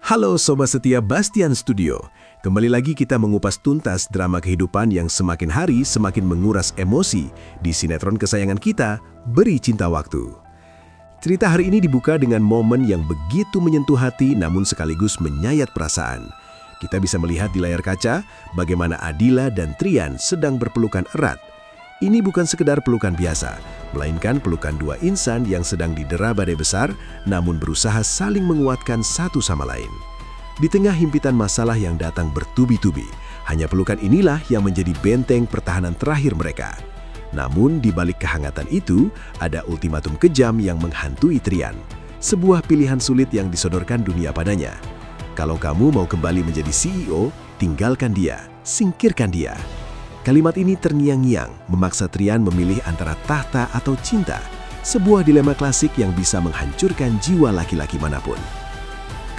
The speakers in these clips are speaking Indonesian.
Halo Sobat Setia Bastian Studio. Kembali lagi kita mengupas tuntas drama kehidupan yang semakin hari semakin menguras emosi di sinetron kesayangan kita, Beri Cinta Waktu. Cerita hari ini dibuka dengan momen yang begitu menyentuh hati namun sekaligus menyayat perasaan. Kita bisa melihat di layar kaca bagaimana Adila dan Trian sedang berpelukan erat. Ini bukan sekedar pelukan biasa, melainkan pelukan dua insan yang sedang didera badai besar, namun berusaha saling menguatkan satu sama lain. Di tengah himpitan masalah yang datang bertubi-tubi, hanya pelukan inilah yang menjadi benteng pertahanan terakhir mereka. Namun di balik kehangatan itu, ada ultimatum kejam yang menghantui Trian. Sebuah pilihan sulit yang disodorkan dunia padanya. Kalau kamu mau kembali menjadi CEO, tinggalkan dia, singkirkan dia. Kalimat ini terngiang-ngiang memaksa Trian memilih antara tahta atau cinta, sebuah dilema klasik yang bisa menghancurkan jiwa laki-laki manapun.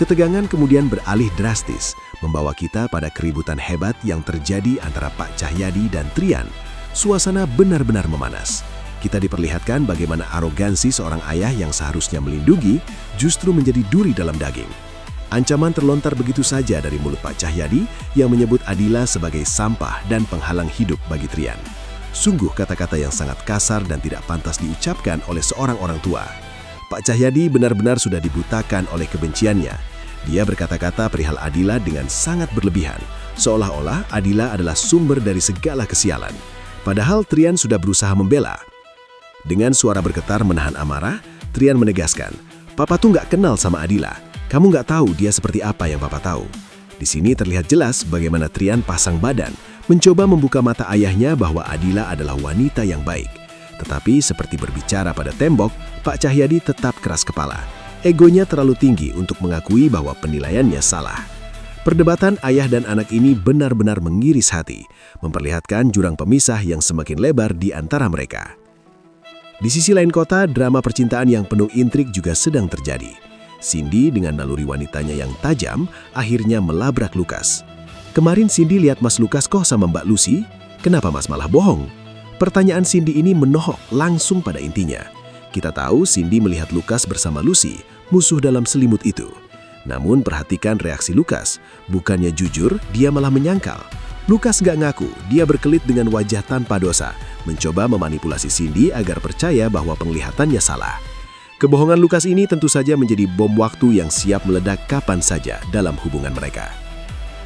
Ketegangan kemudian beralih drastis, membawa kita pada keributan hebat yang terjadi antara Pak Cahyadi dan Trian. Suasana benar-benar memanas. Kita diperlihatkan bagaimana arogansi seorang ayah yang seharusnya melindungi justru menjadi duri dalam daging. Ancaman terlontar begitu saja dari mulut Pak Cahyadi yang menyebut Adila sebagai sampah dan penghalang hidup bagi Trian. Sungguh kata-kata yang sangat kasar dan tidak pantas diucapkan oleh seorang orang tua. Pak Cahyadi benar-benar sudah dibutakan oleh kebenciannya. Dia berkata-kata perihal Adila dengan sangat berlebihan, seolah-olah Adila adalah sumber dari segala kesialan. Padahal Trian sudah berusaha membela. Dengan suara bergetar menahan amarah, Trian menegaskan, "Papa tuh nggak kenal sama Adila. Kamu nggak tahu dia seperti apa yang Papa tahu." Di sini terlihat jelas bagaimana Trian pasang badan, mencoba membuka mata ayahnya bahwa Adila adalah wanita yang baik. Tetapi seperti berbicara pada tembok, Pak Cahyadi tetap keras kepala. Egonya terlalu tinggi untuk mengakui bahwa penilaiannya salah. Perdebatan ayah dan anak ini benar-benar mengiris hati, memperlihatkan jurang pemisah yang semakin lebar di antara mereka. Di sisi lain kota, drama percintaan yang penuh intrik juga sedang terjadi. Cindy dengan naluri wanitanya yang tajam akhirnya melabrak Lukas. "Kemarin Cindy lihat Mas Lukas kok sama Mbak Lucy, kenapa Mas malah bohong?" Pertanyaan Cindy ini menohok langsung pada intinya. Kita tahu Cindy melihat Lukas bersama Lucy, musuh dalam selimut itu. Namun perhatikan reaksi Lukas, bukannya jujur, dia malah menyangkal. Lukas gak ngaku, dia berkelit dengan wajah tanpa dosa, mencoba memanipulasi Cindy agar percaya bahwa penglihatannya salah. Kebohongan Lukas ini tentu saja menjadi bom waktu yang siap meledak kapan saja dalam hubungan mereka.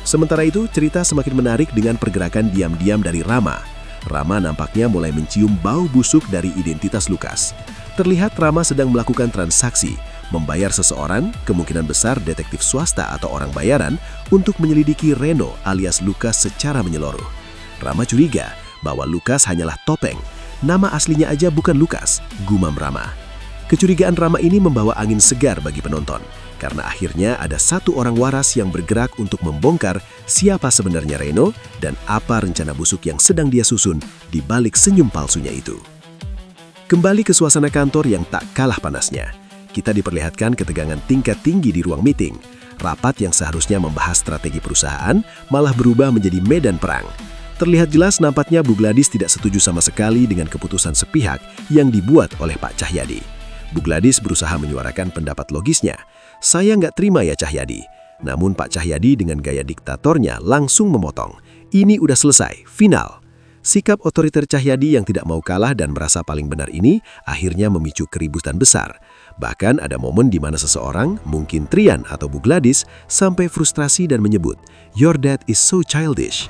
Sementara itu, cerita semakin menarik dengan pergerakan diam-diam dari Rama. Rama nampaknya mulai mencium bau busuk dari identitas Lukas. Terlihat Rama sedang melakukan transaksi, membayar seseorang, kemungkinan besar detektif swasta atau orang bayaran, untuk menyelidiki Reno alias Lukas secara menyeluruh. Rama curiga bahwa Lukas hanyalah topeng. Nama aslinya aja bukan Lukas, gumam Rama. Kecurigaan Rama ini membawa angin segar bagi penonton, karena akhirnya ada satu orang waras yang bergerak untuk membongkar siapa sebenarnya Reno dan apa rencana busuk yang sedang dia susun di balik senyum palsunya itu. Kembali ke suasana kantor yang tak kalah panasnya. Kita diperlihatkan ketegangan tingkat tinggi di ruang meeting. Rapat yang seharusnya membahas strategi perusahaan malah berubah menjadi medan perang. Terlihat jelas nampaknya Bu Gladys tidak setuju sama sekali dengan keputusan sepihak yang dibuat oleh Pak Cahyadi. Bu Gladys berusaha menyuarakan pendapat logisnya. "Saya nggak terima ya Cahyadi." Namun Pak Cahyadi dengan gaya diktatornya langsung memotong. "Ini udah selesai, final." Sikap otoriter Cahyadi yang tidak mau kalah dan merasa paling benar ini akhirnya memicu keributan besar. Bahkan ada momen di mana seseorang, mungkin Trian atau Bu Gladys, sampai frustrasi dan menyebut, "Your dad is so childish."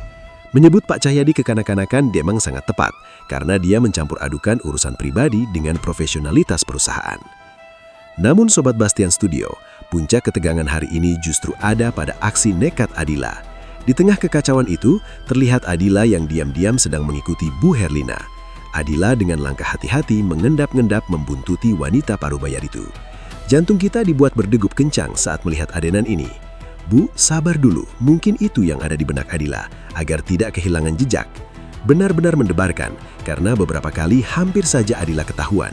Menyebut Pak Cahyadi kekanak-kanakan memang sangat tepat, karena dia mencampur adukan urusan pribadi dengan profesionalitas perusahaan. Namun Sobat Bastian Studio, puncak ketegangan hari ini justru ada pada aksi nekat Adila. Di tengah kekacauan itu, terlihat Adila yang diam-diam sedang mengikuti Bu Herlina. Adila dengan langkah hati-hati mengendap-ngendap membuntuti wanita paruh bayar itu. Jantung kita dibuat berdegup kencang saat melihat adenan ini. "Bu, sabar dulu, mungkin itu yang ada di benak Adila, agar tidak kehilangan jejak." Benar-benar mendebarkan, karena beberapa kali hampir saja Adila ketahuan.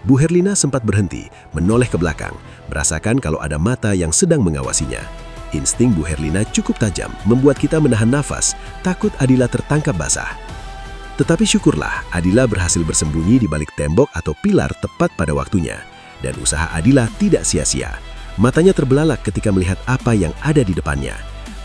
Bu Herlina sempat berhenti, menoleh ke belakang, merasakan kalau ada mata yang sedang mengawasinya. Insting Bu Herlina cukup tajam, membuat kita menahan nafas, takut Adila tertangkap basah. Tetapi syukurlah, Adila berhasil bersembunyi di balik tembok atau pilar tepat pada waktunya. Dan usaha Adila tidak sia-sia. Matanya terbelalak ketika melihat apa yang ada di depannya.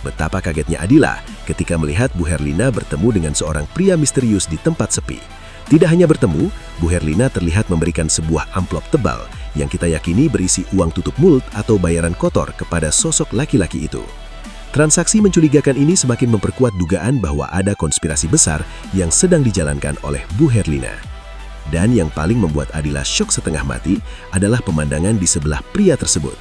Betapa kagetnya Adila ketika melihat Bu Herlina bertemu dengan seorang pria misterius di tempat sepi. Tidak hanya bertemu, Bu Herlina terlihat memberikan sebuah amplop tebal yang kita yakini berisi uang tutup mulut atau bayaran kotor kepada sosok laki-laki itu. Transaksi mencurigakan ini semakin memperkuat dugaan bahwa ada konspirasi besar yang sedang dijalankan oleh Bu Herlina. Dan yang paling membuat Adila syok setengah mati adalah pemandangan di sebelah pria tersebut.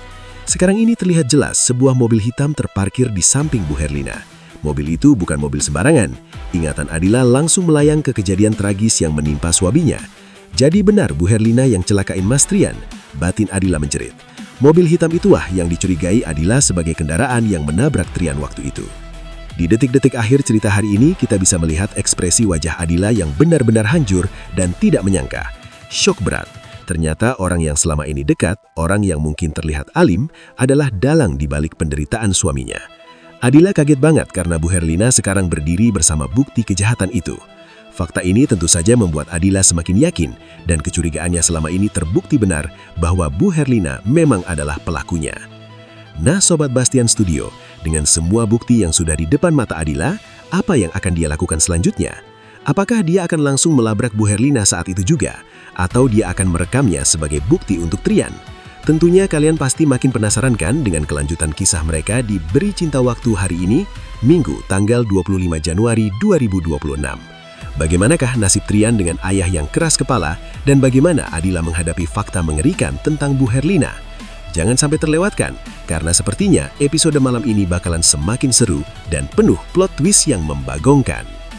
Sekarang ini terlihat jelas sebuah mobil hitam terparkir di samping Bu Herlina. Mobil itu bukan mobil sembarangan. Ingatan Adila langsung melayang ke kejadian tragis yang menimpa suaminya. Jadi benar Bu Herlina yang celakain Mas Trian, batin Adila menjerit. Mobil hitam itulah yang dicurigai Adila sebagai kendaraan yang menabrak Trian waktu itu. Di detik-detik akhir cerita hari ini, kita bisa melihat ekspresi wajah Adila yang benar-benar hancur dan tidak menyangka. Syok berat. Ternyata orang yang selama ini dekat, orang yang mungkin terlihat alim, adalah dalang di balik penderitaan suaminya. Adila kaget banget karena Bu Herlina sekarang berdiri bersama bukti kejahatan itu. Fakta ini tentu saja membuat Adila semakin yakin dan kecurigaannya selama ini terbukti benar bahwa Bu Herlina memang adalah pelakunya. Nah Sobat Bastian Studio, dengan semua bukti yang sudah di depan mata Adila, apa yang akan dia lakukan selanjutnya? Apakah dia akan langsung melabrak Bu Herlina saat itu juga? Atau dia akan merekamnya sebagai bukti untuk Trian? Tentunya kalian pasti makin penasaran kan dengan kelanjutan kisah mereka di Beri Cinta Waktu hari ini, Minggu tanggal 25 Januari 2026. Bagaimanakah nasib Trian dengan ayah yang keras kepala dan bagaimana Adila menghadapi fakta mengerikan tentang Bu Herlina? Jangan sampai terlewatkan, karena sepertinya episode malam ini bakalan semakin seru dan penuh plot twist yang membagongkan.